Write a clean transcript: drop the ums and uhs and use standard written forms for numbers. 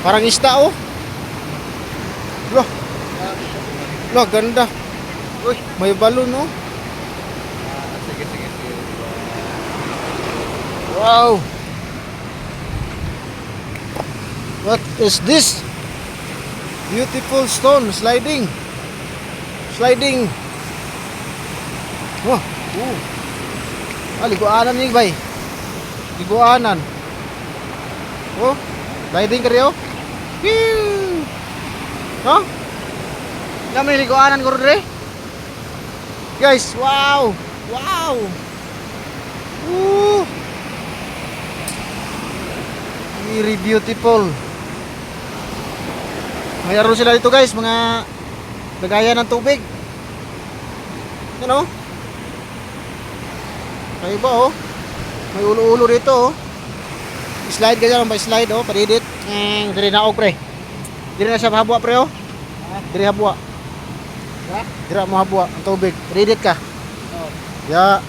Parang isda oh. Loh. Loh, ganda. Uy. May balon oh. Sige, sige, sige. Wow. What is this? Beautiful stone sliding. Sliding. Wah. Liguanan ni bay. Liguanan. Oh, sliding ka rin oh. Pew. No? Nga may liguanan ko rin. Guys, wow. Wow. Very beautiful. Mayroon sila dito guys, mga lagayan ng tubig. Yan oh. Kayo ba oh? May ulo-ulo dito oh. Slide ka dyan, may slide oh, padidit. Diri na og pre. Diri na siya mahabwa pre oh. Diri habwa. Diri mo habwa ang tubig. Padidit ka. Oh. Ya.